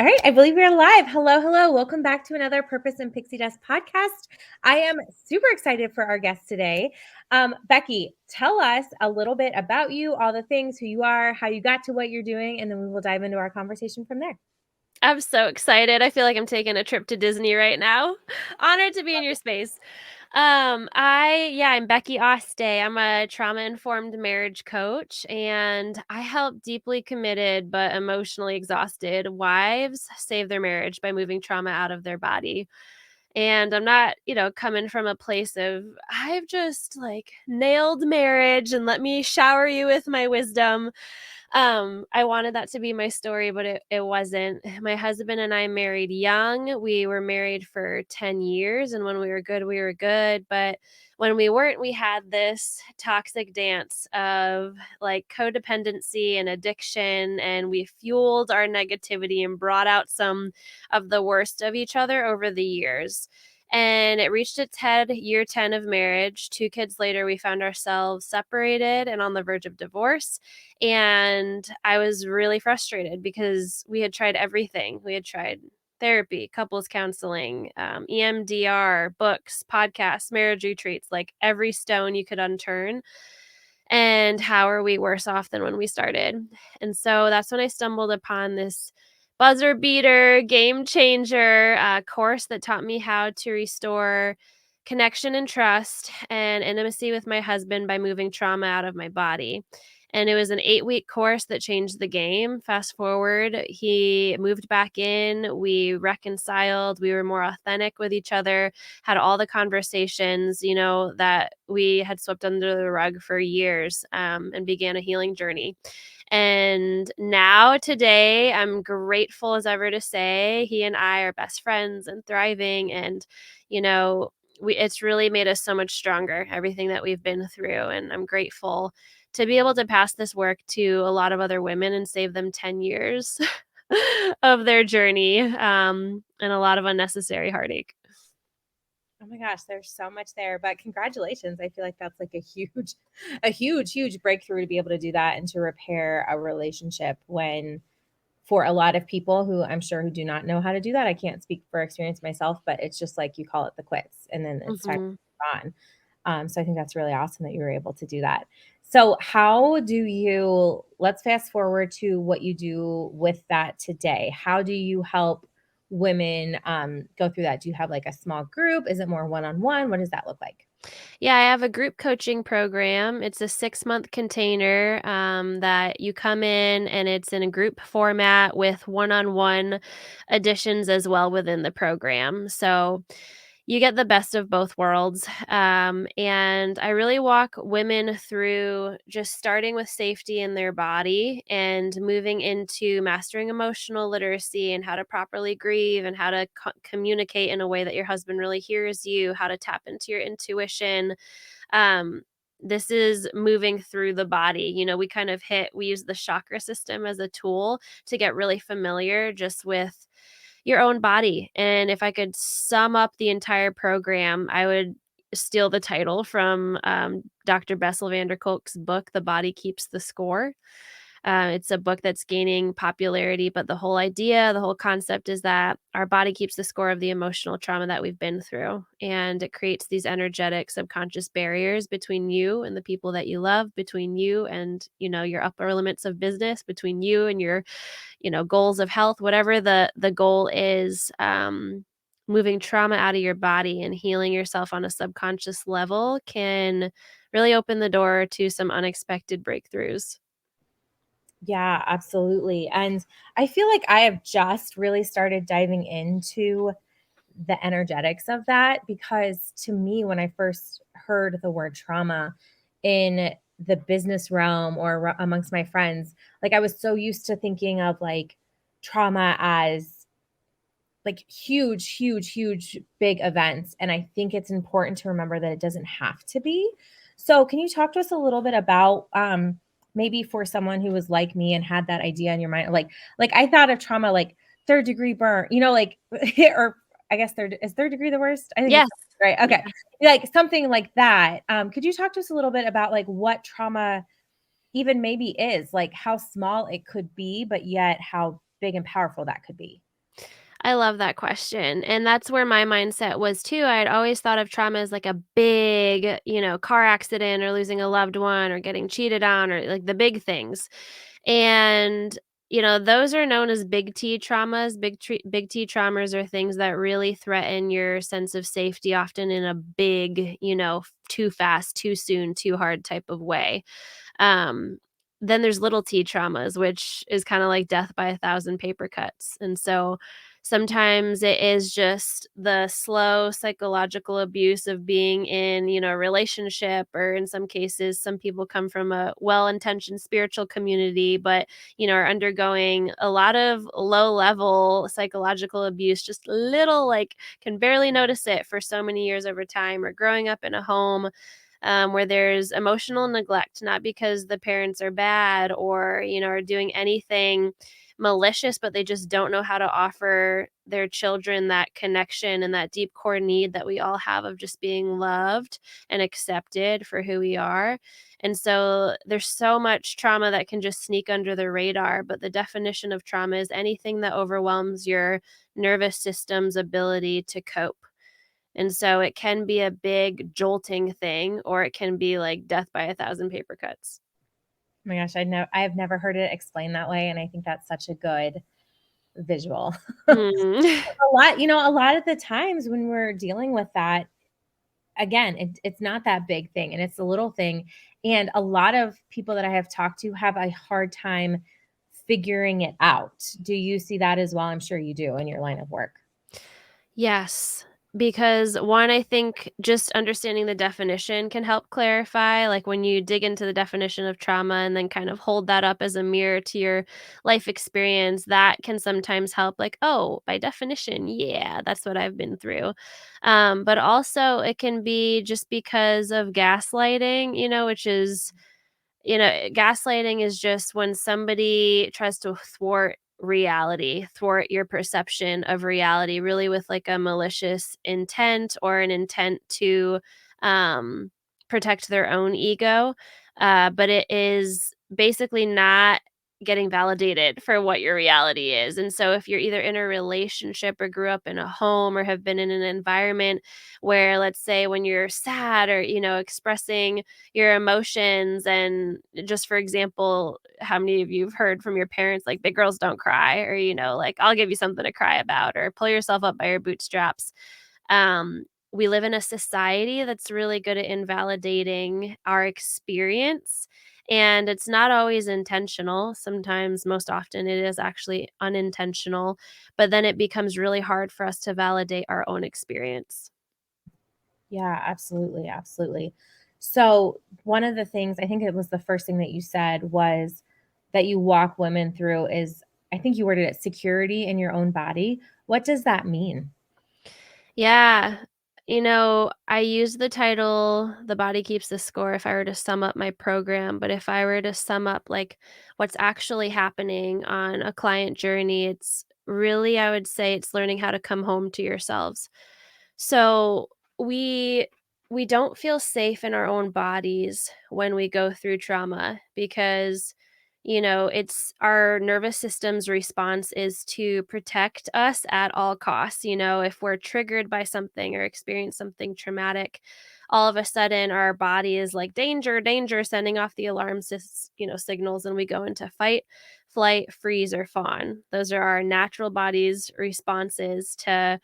All right, I believe we're live. Hello, hello. Welcome back to another Purpose and Pixie Dust podcast. I am super excited for our guest today. Becky, tell us a little bit about you, all the things, who you are, how you got to what you're doing, and then we will dive into our conversation from there. I'm so excited. I feel like I'm taking a trip to Disney right now. Honored to be in your space. I'm Becky Aste. I'm a trauma-informed marriage coach, and I help deeply committed but emotionally exhausted wives save their marriage by moving trauma out of their body. And I'm not, coming from a place of I've just like nailed marriage and let me shower you with my wisdom. I wanted that to be my story, but it wasn't. My husband and I married young. We were married for 10 years, and when we were good, we were good. But when we weren't, we had this toxic dance of like codependency and addiction, and we fueled our negativity and brought out some of the worst of each other over the years. And it reached its head year 10 of marriage. 2 kids later, we found ourselves separated and on the verge of divorce. And I was really frustrated because we had tried everything. We had tried therapy, couples counseling, EMDR, books, podcasts, marriage retreats, like every stone you could unturn. And how are we worse off than when we started? And so that's when I stumbled upon this buzzer beater, game changer course that taught me how to restore connection and trust and intimacy with my husband by moving trauma out of my body. And it was an 8-week course that changed the game. Fast forward, he moved back in. We reconciled. We were more authentic with each other, had all the conversations, that we had swept under the rug for years, and began a healing journey. And now, today, I'm grateful as ever to say he and I are best friends and thriving. And, it's really made us so much stronger, everything that we've been through. And I'm grateful to be able to pass this work to a lot of other women and save them 10 years of their journey, and a lot of unnecessary heartache. Oh my gosh, there's so much there, but congratulations. I feel like that's like a huge breakthrough to be able to do that and to repair a relationship when for a lot of people who I'm sure who do not know how to do that. I can't speak for experience myself, but it's just like you call it the quits and then it's time to Mhm. move on. So I think that's really awesome that you were able to do that. So let's fast forward to what you do with that today. How do you help women go through that? Do you have like a small group? Is it more one-on-one? What does that look like? Yeah, I have a group coaching program. It's a 6-month container, that you come in, and it's in a group format with one-on-one additions as well within the program. So you get the best of both worlds. And I really walk women through just starting with safety in their body and moving into mastering emotional literacy and how to properly grieve and how to communicate in a way that your husband really hears you, how to tap into your intuition. Um, this is moving through the body. We use the chakra system as a tool to get really familiar just with your own body. And if I could sum up the entire program, I would steal the title from Dr. Bessel van der Kolk's book, The Body Keeps the Score. It's a book that's gaining popularity, but the whole idea, the whole concept is that our body keeps the score of the emotional trauma that we've been through. And it creates these energetic subconscious barriers between you and the people that you love, between you and, your upper limits of business, between you and your, goals of health, whatever the goal is. Moving trauma out of your body and healing yourself on a subconscious level can really open the door to some unexpected breakthroughs. Yeah, absolutely. And I feel like I have just really started diving into the energetics of that because to me, when I first heard the word trauma in the business realm or amongst my friends, like I was so used to thinking of like trauma as like huge big events. And I think it's important to remember that it doesn't have to be. So can you talk to us a little bit about maybe for someone who was like me and had that idea in your mind, like I thought of trauma like third degree burn, like or I guess third degree the worst? I think it's Yes. right. Yeah. Okay. Like something like that. Could you talk to us a little bit about like what trauma even maybe is, like how small it could be, but yet how big and powerful that could be? I love that question, and that's where my mindset was too. I had always thought of trauma as like a big, car accident or losing a loved one or getting cheated on or like the big things. And, those are known as big T traumas. Big T traumas are things that really threaten your sense of safety, often in a big, too fast, too soon, too hard type of way. Um, then there's little t traumas, which is kind of like death by a thousand paper cuts. And so sometimes it is just the slow psychological abuse of being in, a relationship, or in some cases, some people come from a well intentioned spiritual community, but, are undergoing a lot of low level psychological abuse, just little, like, can barely notice it for so many years over time, or growing up in a home where there's emotional neglect, not because the parents are bad or, are doing anything malicious, but they just don't know how to offer their children that connection and that deep core need that we all have of just being loved and accepted for who we are. And so there's so much trauma that can just sneak under the radar, but the definition of trauma is anything that overwhelms your nervous system's ability to cope. And so it can be a big jolting thing, or it can be like death by a thousand paper cuts. Oh my gosh, I have never heard it explained that way, and I think that's such a good visual. Mm. A lot of the times when we're dealing with that, again, it's not that big thing and it's a little thing. And a lot of people that I have talked to have a hard time figuring it out. Do you see that as well? I'm sure you do in your line of work. Yes, because one, I think just understanding the definition can help clarify. Like when you dig into the definition of trauma and then kind of hold that up as a mirror to your life experience, that can sometimes help. Like, oh, by definition, yeah, that's what I've been through. But also, it can be just because of gaslighting, which is gaslighting is just when somebody tries to thwart reality, thwart your perception of reality, really with like a malicious intent or an intent to um, protect their own ego. But it is basically not getting validated for what your reality is. And so if you're either in a relationship or grew up in a home or have been in an environment where, let's say, when you're sad or, expressing your emotions, and just for example, how many of you have heard from your parents like big girls don't cry, or like I'll give you something to cry about, or pull yourself up by your bootstraps. We live in a society that's really good at invalidating our experience, and it's not always intentional. Sometimes, most often, it is actually unintentional, but then it becomes really hard for us to validate our own experience. Yeah, absolutely, absolutely. So, one of the things, I think it was the first thing that you said was that you walk women through is, I think you worded it, security in your own body. What does that mean? Yeah. I use the title "The Body Keeps the Score" if I were to sum up my program, but if I were to sum up like what's actually happening on a client journey, it's really, I would say, it's learning how to come home to yourselves. So we we don't feel safe in our own bodies when we go through trauma because it's our nervous system's response is to protect us at all costs. If we're triggered by something or experience something traumatic, all of a sudden our body is like danger, danger, sending off the signals, and we go into fight, flight, freeze, or fawn. Those are our natural body's responses to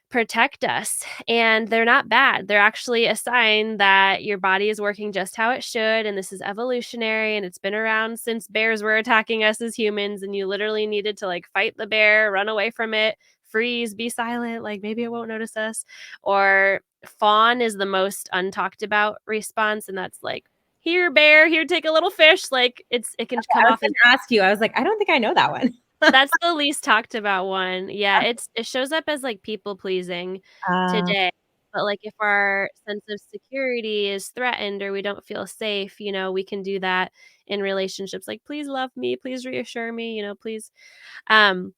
protect us, and they're not bad. They're actually a sign that your body is working just how it should, and this is evolutionary, and it's been around since bears were attacking us as humans, and you literally needed to, like, fight the bear, run away from it, freeze, be silent, like, maybe it won't notice us. Or fawn is the most untalked about response, and that's like, "Here, bear, here, take a little fish." Like, it can come I was off as going to ask you. I was like, I don't think I know that one. that's the least talked about one. Yeah, it shows up as, like, people pleasing Uh, today, but, like, if our sense of security is threatened or we don't feel safe, we can do that in relationships, like, "Please love me, please reassure me," please. Um,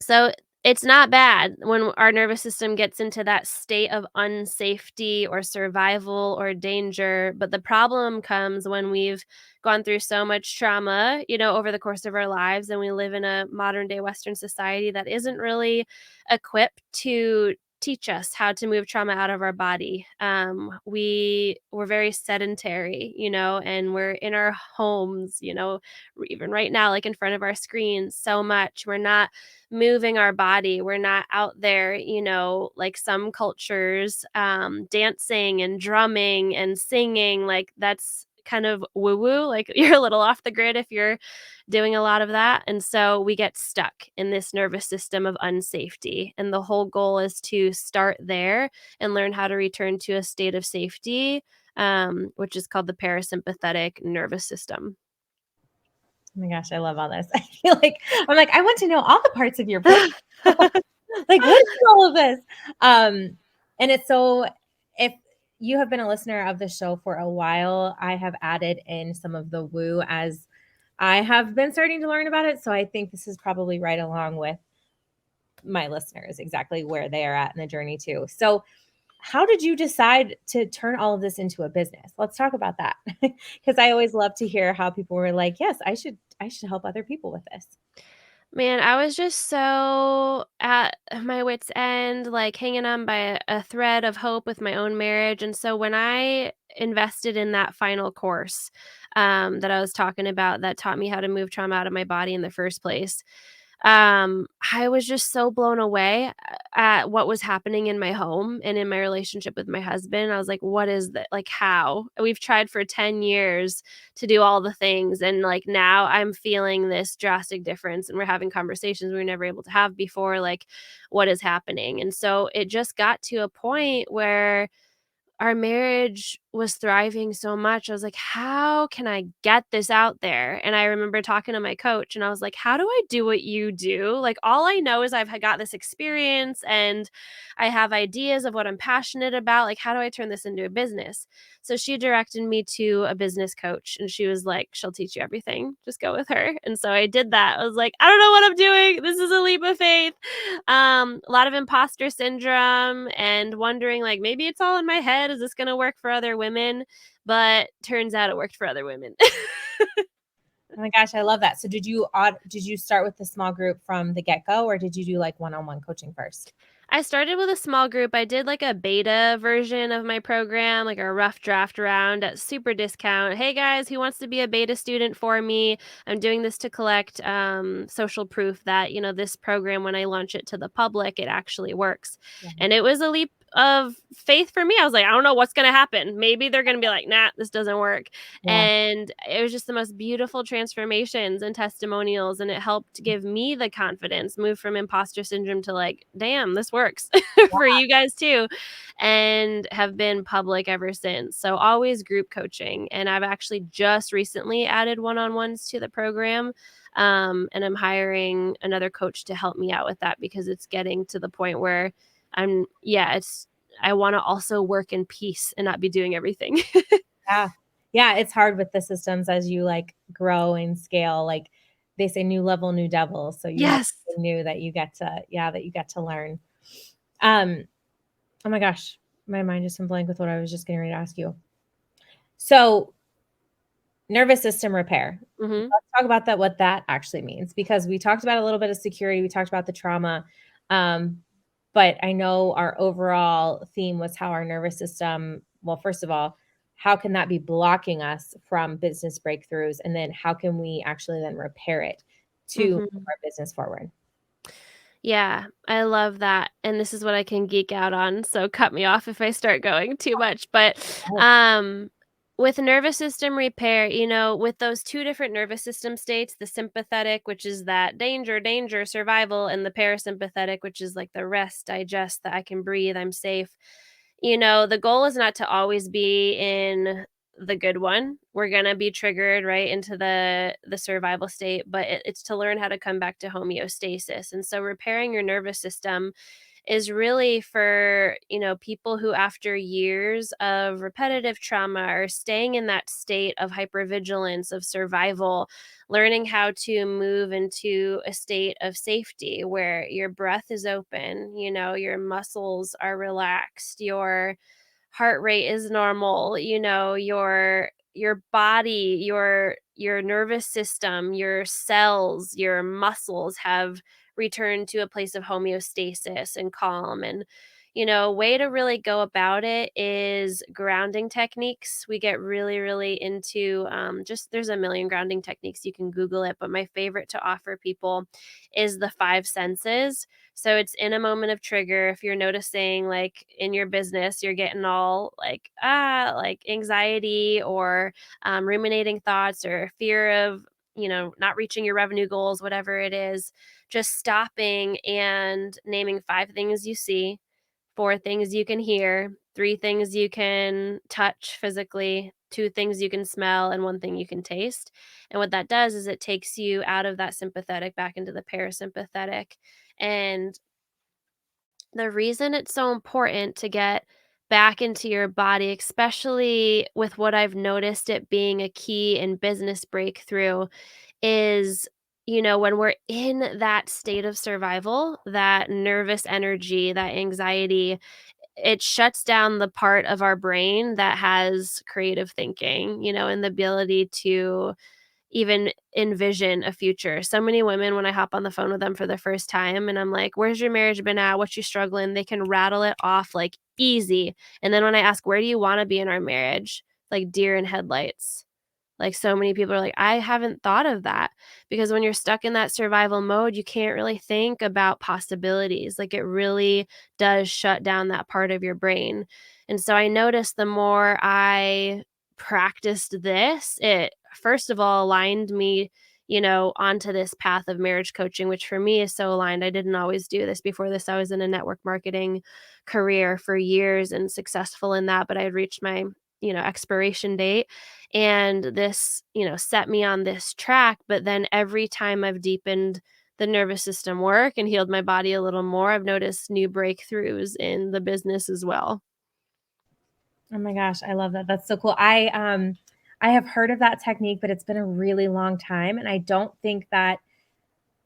so It's not bad when our nervous system gets into that state of unsafety or survival or danger, but the problem comes when we've gone through so much trauma, over the course of our lives, and we live in a modern day Western society that isn't really equipped to teach us how to move trauma out of our body. We're very sedentary, and we're in our homes, even right now, like in front of our screens so much. We're not moving our body. We're not out there, like some cultures, dancing and drumming and singing. Like that's kind of woo woo. Like you're a little off the grid if you're doing a lot of that. And so we get stuck in this nervous system of unsafety. And the whole goal is to start there and learn how to return to a state of safety, which is called the parasympathetic nervous system. Oh my gosh, I love all this. I feel like I want to know all the parts of your brain. Like, what is all of this? And it's so, if you have been a listener of the show for a while, I have added in some of the woo as I have been starting to learn about it. So I think this is probably right along with my listeners, exactly where they are at in the journey too. So how did you decide to turn all of this into a business? Let's talk about that. Because I always love to hear how people were like, yes, I should help other people with this. Man, I was just so at my wit's end, like hanging on by a thread of hope with my own marriage. And so when I invested in that final course, that I was talking about that taught me how to move trauma out of my body in the first place, I was just so blown away at what was happening in my home and in my relationship with my husband. I was like, what is that? Like, how? We've tried for 10 years to do all the things. And like now I'm feeling this drastic difference, and we're having conversations we were never able to have before. Like, what is happening? And so it just got to a point where our marriage was thriving so much. I was like, "How can I get this out there?" And I remember talking to my coach, and I was like, "How do I do what you do? Like, all I know is got this experience, and I have ideas of what I'm passionate about. Like, how do I turn this into a business?" So she directed me to a business coach, and she was like, "She'll teach you everything. Just go with her." And so I did that. I was like, "I don't know what I'm doing. This is a leap of faith." A lot of imposter syndrome and wondering, like, maybe it's all in my head. Is this going to work for other women? But turns out it worked for other women. Oh my gosh, I love that. So did you start with the small group from the get-go, or did you do like one-on-one coaching first? I started with a small group. I did like a beta version of my program, like a rough draft round at super discount. Hey guys, who wants to be a beta student for me? I'm doing this to collect social proof that, this program, when I launch it to the public, it actually works. Yeah. And it was a leap of faith for me. I was like, I don't know what's going to happen. Maybe they're going to be like, nah, this doesn't work. Yeah. And it was just the most beautiful transformations and testimonials. And it helped give me the confidence, move from imposter syndrome to like, damn, this works for you guys too. And have been public ever since. So always group coaching. And I've actually just recently added one on ones to the program. And I'm hiring another coach to help me out with that because it's getting to the point where I want to also work in peace and not be doing everything. Yeah. Yeah, it's hard with the systems as you like grow and scale. Like they say new level, new devil. So you have Yes. something new that you get to, yeah, that you get to learn. Um, oh my gosh, my mind just went blank with what I was just getting ready to ask you. So nervous system repair. Mhm. Let's talk about that, what that actually means, because we talked about a little bit of security, we talked about the trauma. Um, but I know our overall theme was how our nervous system, well, first of all, how can that be blocking us from business breakthroughs? And then how can we actually then repair it to move Mhm. our business forward? Yeah, I love that, and this is what I can geek out on, so cut me off if I start going too much, but, Oh, um, with nervous system repair, with those 2 different nervous system states, the sympathetic, which is that danger, danger, survival, and the parasympathetic, which is like the rest, digest, that I can breathe, I'm safe. The goal is not to always be in the good one. We're gonna be triggered right into the survival state, but it's to learn how to come back to homeostasis. And so repairing your nervous system is really for, people who after years of repetitive trauma are staying in that state of hypervigilance, of survival, learning how to move into a state of safety where your breath is open, your muscles are relaxed, your heart rate is normal, your body, your nervous system, your cells, your muscles have returned to a place of homeostasis and calm. And way to really go about it is grounding techniques. We get really, really into just there's a million grounding techniques. You can Google it, but my favorite to offer people is the five senses. So it's in a moment of trigger. If you're noticing, like in your business, you're getting all like anxiety or ruminating thoughts or fear of, not reaching your revenue goals, whatever it is, just stopping and naming five things you see, four things you can hear, three things you can touch physically, two things you can smell, and one thing you can taste. And what that does is it takes you out of that sympathetic back into the parasympathetic. And the reason it's so important to get back into your body, especially with what I've noticed it being a key in business breakthrough, is when we're in that state of survival, that nervous energy, that anxiety, it shuts down the part of our brain that has creative thinking, and the ability to even envision a future. So many women, when I hop on the phone with them for the first time and I'm like, "Where's your marriage been at? What's you struggling?" They can rattle it off like easy. And then when I ask, "Where do you want to be in our marriage?" Like deer in headlights. Like, so many people are like, "I haven't thought of that." Because when you're stuck in that survival mode, you can't really think about possibilities. Like, it really does shut down that part of your brain. And so I noticed the more I practiced this, it first of all aligned me, onto this path of marriage coaching, which for me is so aligned. I didn't always do this. Before this, I was in a network marketing career for years and successful in that, but I had reached my, expiration date, and this, set me on this track. But then every time I've deepened the nervous system work and healed my body a little more, I've noticed new breakthroughs in the business as well. Oh my gosh, I love that. That's so cool. I have heard of that technique, but it's been a really long time, and I don't think that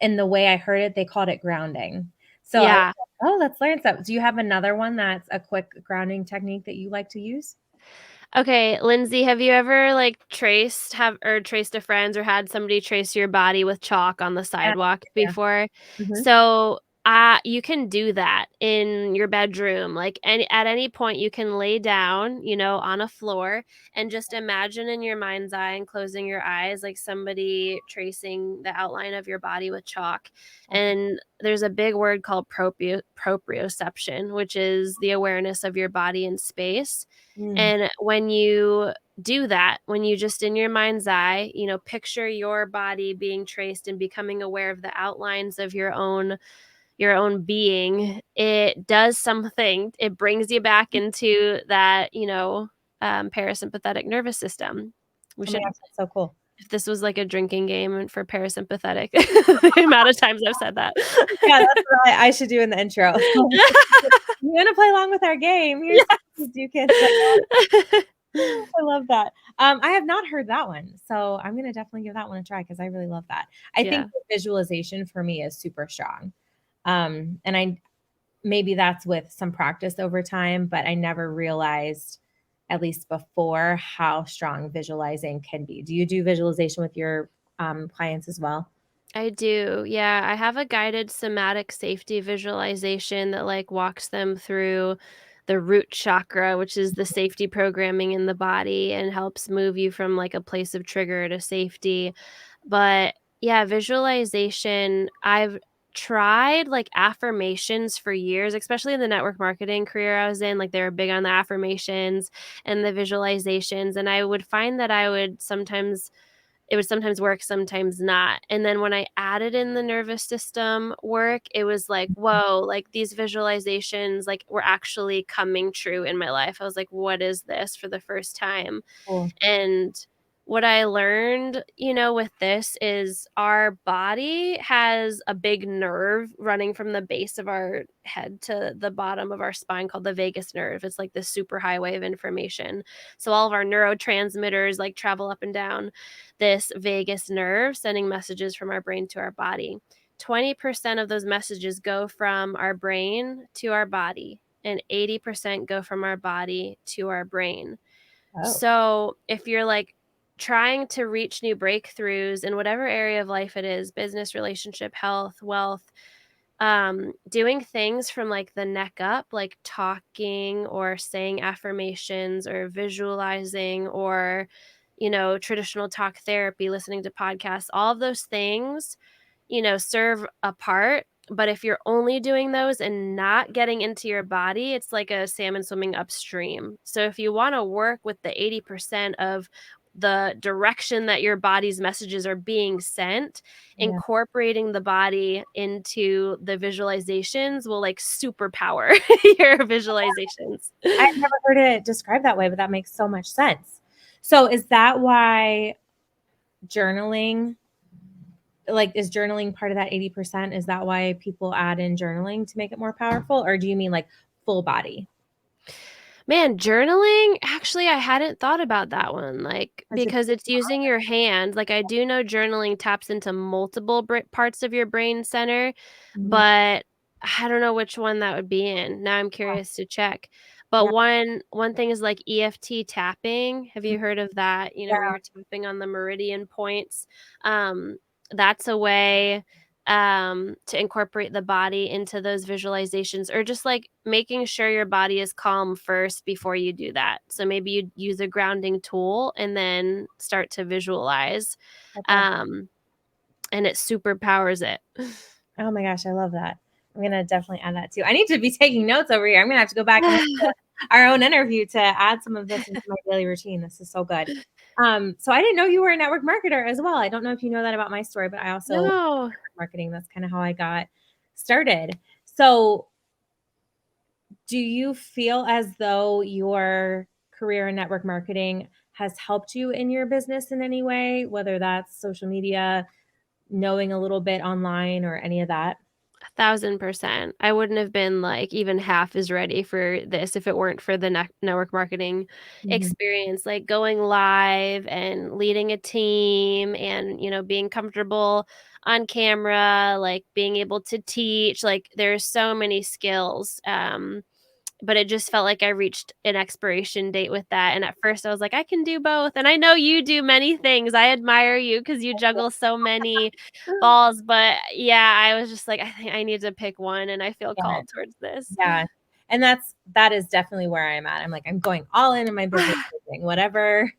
in the way I heard it, they called it grounding. So I was Yeah. like, "Oh, let's learn stuff." Do you have another one that's a quick grounding technique that you like to use? Okay, Lindsay, have you ever like traced a friend or had somebody trace your body with chalk on the Yeah, sidewalk yeah. before? Mhm. So, you can do that in your bedroom. Like at any point you can lay down, on a floor and just imagine in your mind's eye and closing your eyes like somebody tracing the outline of your body with chalk. Okay. And there's a big word called proprioception, which is the awareness of your body in space. Mm. And when you do that, when you just in your mind's eye, picture your body being traced and becoming aware of the outlines of your own being, it does something. It brings you back into that, parasympathetic nervous system. We Oh my should, gosh, that's so cool. if this was like a drinking game for parasympathetic, the amount of times I've said that. Yeah, that's what I should do in the intro. "You wanna play along with our game? Here's Yeah. some you can play." I love that. I have not heard that one, so I'm gonna definitely give that one a try because I really love that. I think Yeah. the visualization for me is super strong. And I maybe that's with some practice over time, but I never realized, at least before, how strong visualizing can be. Do you do visualization with your, clients as well? I do. Yeah, I have a guided somatic safety visualization that like walks them through the root chakra, which is the safety programming in the body and helps move you from like a place of trigger to safety. But yeah, visualization, I've tried like affirmations for years, especially in the network marketing career I was in. Like they were big on the affirmations and the visualizations. And I would find that it would sometimes work, sometimes not. And then when I added in the nervous system work, it was like, whoa, like these visualizations like were actually coming true in my life. I was like, what is this for the first time? Cool. And What I learned, with this is our body has a big nerve running from the base of our head to the bottom of our spine called the vagus nerve. It's like this super highway of information. So all of our neurotransmitters like travel up and down this vagus nerve, sending messages from our brain to our body. 20% of those messages go from our brain to our body, and 80% go from our body to our brain. Oh, So if you're like trying to reach new breakthroughs in whatever area of life it is, business, relationship, health, wealth, doing things from like the neck up, like talking or saying affirmations or visualizing or, traditional talk therapy, listening to podcasts, all of those things, serve a part. But if you're only doing those and not getting into your body, it's like a salmon swimming upstream. So if you want to work with the 80% of the direction that your body's messages are being sent, yeah. incorporating the body into the visualizations will like superpower your visualizations. I've never heard it described that way, but that makes so much sense. So is that why journaling, like, is journaling part of that 80%? Is that why people add in journaling to make it more powerful? Or do you mean like full body? Man, journaling, actually, I hadn't thought about that one, like, Because it's because it's using your hand. Like, I do know journaling taps into multiple parts of your brain center, Mhm. but I don't know which one that would be in. Now I'm curious to check. But Yeah. one thing is like EFT tapping. Have Mhm. you heard of that? Yeah. Where you're tapping on the meridian points. Um, that's a way to incorporate the body into those visualizations, or just like making sure your body is calm first before you do that. So maybe you use a grounding tool and then start to visualize, Okay. um, and it super powers it. Oh my gosh, I love that. I'm gonna definitely add that too. I need to be taking notes over here. I'm gonna have to go back and listen to our own interview to add some of this into my daily routine. This is so good. So I didn't know you were a network marketer as well. I don't know if you know that about my story, but I also No. network marketing. That's kind of how I got started. So do you feel as though your career in network marketing has helped you in your business in any way, whether that's social media, knowing a little bit online, or any of that? 1,000%. I wouldn't have been, like, even half as ready for this if it weren't for the network marketing Mhm. experience, like, going live and leading a team and, being comfortable on camera, like, being able to teach, like, there's so many skills, but it just felt like I reached an expiration date with that, and at first I was like, "I can do both," and I know you do many things. I admire you because you juggle so many balls, but yeah, I was just like, "I think I need to pick one," and I feel Yeah. called towards this. Yeah. And that is definitely where I'm at. I'm like, I'm going all in my business, coaching, whatever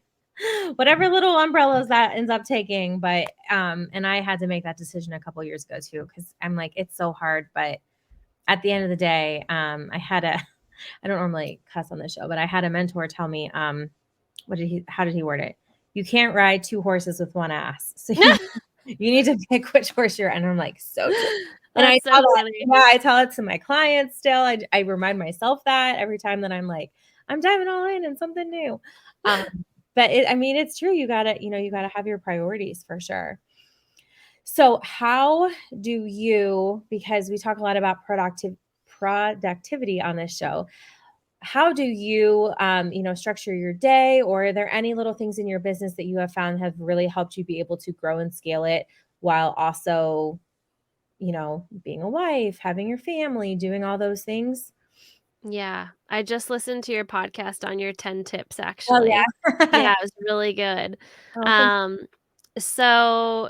little umbrellas that ends up taking. But and I had to make that decision a couple years ago too, because I'm like, it's so hard. But at the end of the day, I don't normally cuss on the show, but I had a mentor tell me, how did he word it? You can't ride two horses with one ass. So you need to pick which horse you're, and I'm like, so true. And I That's so tell that, funny. yeah, I tell it to my clients still. I remind myself that every time that I'm like, I'm diving all in something new. Um, but I mean, it's true. You gotta have your priorities for sure. So how do you, because we talk a lot about productivity on this show, how do you, structure your day, or are there any little things in your business that you have found have really helped you be able to grow and scale it while also, being a wife, having your family, doing all those things? Yeah, I just listened to your podcast on your 10 tips, Oh, actually. yeah. Yeah, it was really good. Oh, thank Um, so,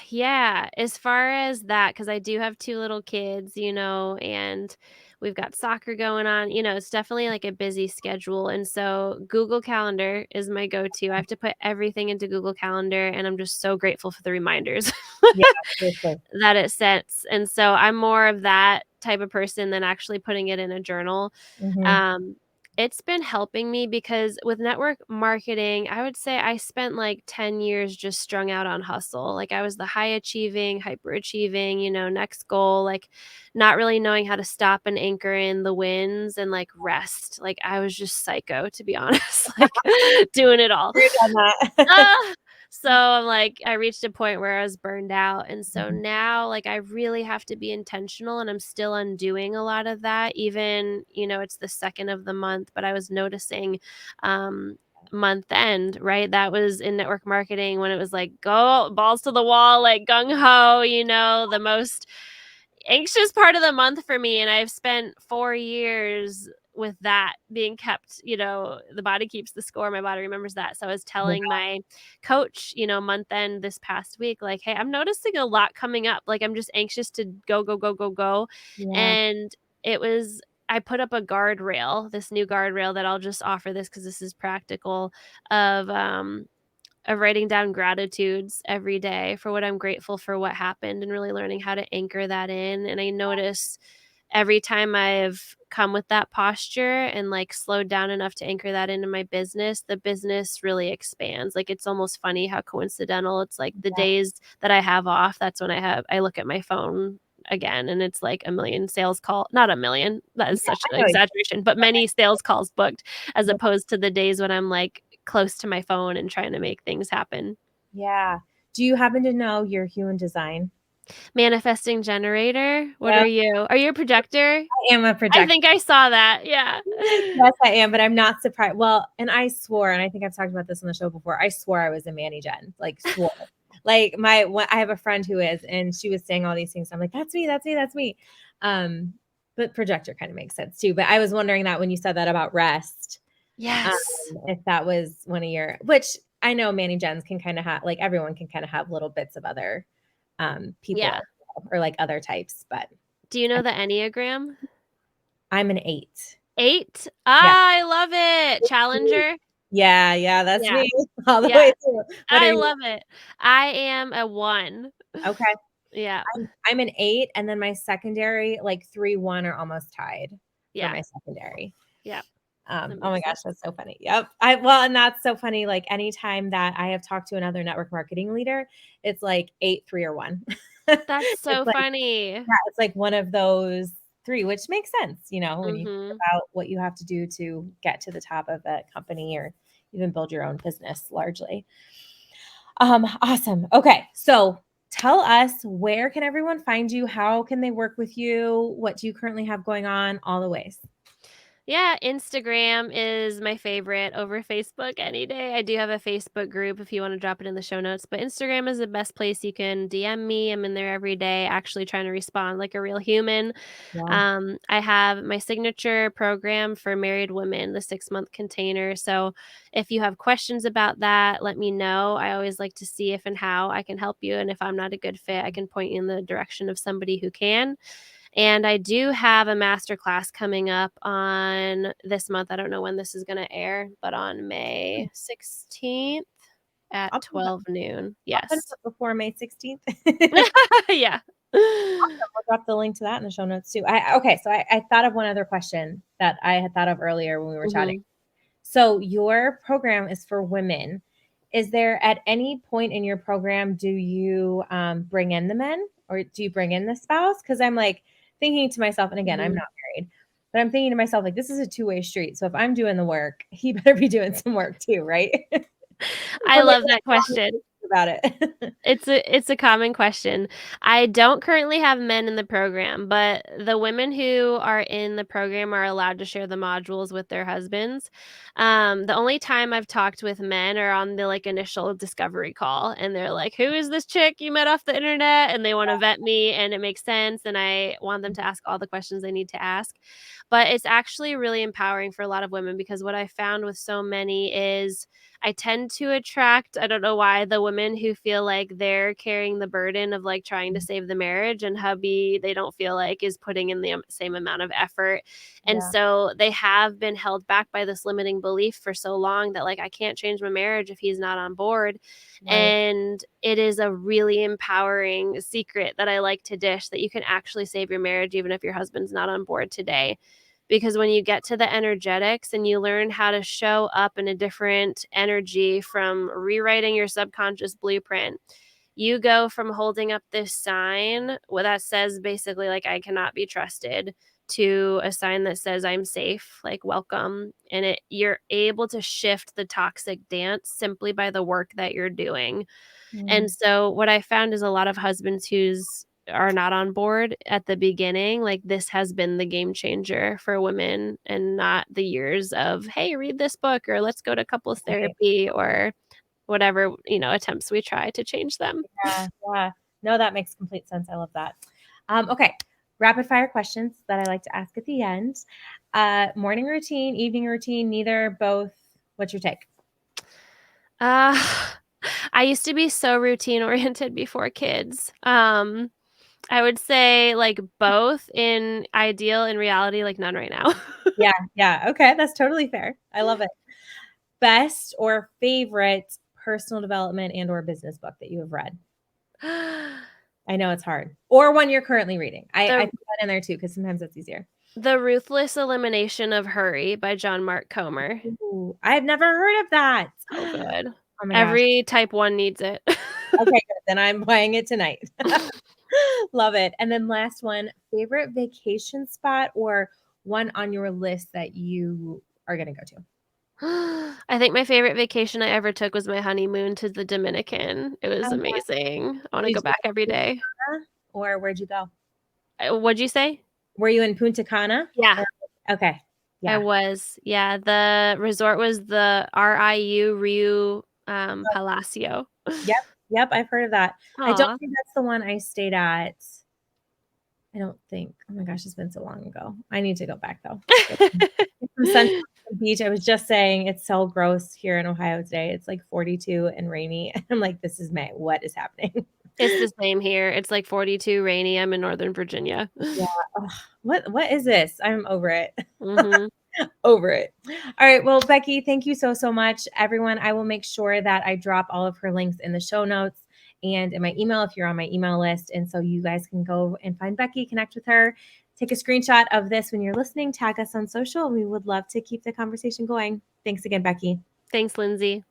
yeah, as far as that, because I do have 2 little kids, and we've got soccer going on, it's definitely like a busy schedule, and so Google Calendar is my go-to. I have to put everything into Google Calendar, and I'm just so grateful for the reminders yeah, seriously. that it sets, and so I'm more of that type of person than actually putting it in a journal. Mhm. um, it's been helping me because with network marketing, I would say I spent like 10 years just strung out on hustle. Like I was the high achieving, hyper achieving, next goal, like not really knowing how to stop and anchor in the wins and like rest. Like I was just psycho, to be honest, like doing it all. Agreed on that. So I'm like, I reached a point where I was burned out. And so Mhm. now, like, I really have to be intentional, and I'm still undoing a lot of that. Even, it's the second of the month, but I was noticing, um, month end, right? That was in network marketing when it was like, go balls to the wall, like gung ho, the most anxious part of the month for me. And I've spent 4 years with that being kept, the body keeps the score. My body remembers that. So I was Yeah, telling my coach, month end this past week, like, hey, I'm noticing a lot coming up. Like, I'm just anxious to go, go, go, go, go. yeah, And I put up a guardrail, this new guardrail that I'll just offer this because this is practical of, writing down gratitudes every day for what I'm grateful for, what happened, and really learning how to anchor that in. And I notice every time I've come with that posture and like slowed down enough to anchor that into my business, the business really expands. Like, it's almost funny how coincidental. It's like the yeah, days that I have off, that's when I look at my phone again, and it's like a million sales call, not a million, that yeah, is such I an know you. exaggeration, but many sales calls booked, as Yeah, opposed to the days when I'm like close to my phone and trying to make things happen. yeah. Do you happen to know your human design? Manifesting generator, what Yeah, are you? Are you a projector? I am a I projector. think I saw that, yeah. Yes, I am, but I'm not surprised. Well, and I swore, and I think I've talked about this on the show before. I swore I was a Manny Gen, like swore. Like I have a friend who is, and she was saying all these things. I'm like, that's me, that's me, that's me. Um, but projector kind of makes sense too. But I was wondering that when you said that about rest, um, Yes. if that was one of your, which I know Manny Gens can kind of have, like everyone can kind of have little bits of other people Yeah. as well, or like other types. But Do you know I, the Enneagram? I'm an 8. 8? Yeah. Ah, I love it. Challenger? Yeah, yeah, that's Yeah, me all the yeah. way through. What are I you? love it. I am a 1. Okay. Yeah, I'm an 8, and then my secondary, like 3, 1 are almost tied for yeah, my secondary. yeah. That Oh my makes gosh, sense. that's so funny. Yep. And that's so funny. Like anytime that I have talked to another network marketing leader, it's like 8, 3, or 1. That's It's so like, funny. yeah, it's like one of those 3, which makes sense, when you think Mhm. about what you have to do to get to the top of a company or even build your own business largely. Awesome. Okay. So tell us, where can everyone find you? How can they work with you? What do you currently have going on? All the ways. Yeah, Instagram is my favorite over Facebook any day. I do have a Facebook group if you want to drop it in the show notes, but Instagram is the best place. You can DM me. I'm in there every day, actually trying to respond like a real human. Yeah. I have my signature program for married women, the 6-month container. So if you have questions about that, let me know. I always like to see if and how I can help you. And if I'm not a good fit, I can point you in the direction of somebody who can. And I do have a master class coming up on this month. I don't know when this is going to air, but on May 16th at I'll put it up, 12 noon. I'll put it Yes. up before May 16th. Awesome. Yeah. We'll drop the link to that in the show notes too. Okay, so I thought of one other question that I had thought of earlier when we were chatting. Mhm. So your program is for women. Is there at any point in your program, do you bring in the men or do you bring in the spouse? Because I'm like thinking to myself, and again, I'm Mhm. not married, but I'm thinking to myself, like, this is a two-way street. So if I'm doing the work, he better be doing some work too, right? I I'm like, love that question. about it. It's a common question. I don't currently have men in the program, but the women who are in the program are allowed to share the modules with their husbands. The only time I've talked with men are on the like initial discovery call, and they're like, "Who is this chick you met off the internet?" And they want to vet me, and it makes sense, and I want them to ask all the questions they need to ask. But it's actually really empowering for a lot of women because what I found with so many is I tend to attract, I don't know why, the women who feel like they're carrying the burden of like trying to save the marriage, and hubby, they don't feel like is putting in the same amount of effort. And Yeah, so they have been held back by this limiting belief for so long that like I can't change my marriage if he's not on board. right. And it is a really empowering secret that I like to dish, that you can actually save your marriage even if your husband's not on board today. Because when you get to the energetics and you learn how to show up in a different energy from rewriting your subconscious blueprint, you go from holding up this sign that says basically like I cannot be trusted to a sign that says I'm safe, like welcome, and you're able to shift the toxic dance simply by the work that you're doing. And Mm, so what I found is a lot of husbands who's are not on board at the beginning, like this has been the game changer for women and not the years of, "Hey, read this book," or "Let's go to couples right. therapy," or whatever, attempts we try to change them. Yeah, yeah. No, that makes complete sense. I love that. Okay, rapid fire questions that I like to ask at the end. Morning routine, evening routine, neither, both. What's your take? Uh, I used to be so routine oriented before kids. I would say, like, both in ideal, in reality, like, none right now. Yeah, yeah. Okay, that's totally fair. I love it. Best or favorite personal development and or business book that you have read? I know it's hard. Or one you're currently reading. I The put that in there too because sometimes it's easier. The Ruthless Elimination of Hurry by John Mark Comer. Ooh, I've never heard of that. So good. Oh my gosh. Every type 1 needs it. Okay, good. Then I'm buying it tonight. Love it. And then last one, favorite vacation spot or one on your list that you are gonna go to? I think my favorite vacation I ever took was my honeymoon to the Dominican. It was Oh, amazing. I wanna did go you back every go to day. Punta Cana or where'd you go? What'd you say? Were you in Punta Cana? Yeah, Or okay. I Yeah. was. Yeah, the resort was the Rio, Palacio. Yep. Yep, I've heard of that. I don't Aw. think that's the one I stayed at. I don't think. Oh my gosh, it's been so long ago. I need to go back though. Get some sunshine on the beach. I was just saying it's so gross here in Ohio today. It's like 42 and rainy. I'm like, this is May. What is happening? It's the same here. It's, like, 42, rainy. I'm in Northern Virginia. Yeah. Ugh, what is this? I'm over it. Mhm. Over it. All right. Well, Becky, thank you so, so much. Everyone, I will make sure that I drop all of her links in the show notes and in my email if you're on my email list. And so you guys can go and find Becky, connect with her, take a screenshot of this when you're listening, tag us on social. We would love to keep the conversation going. Thanks again, Becky. Thanks, Lindsay.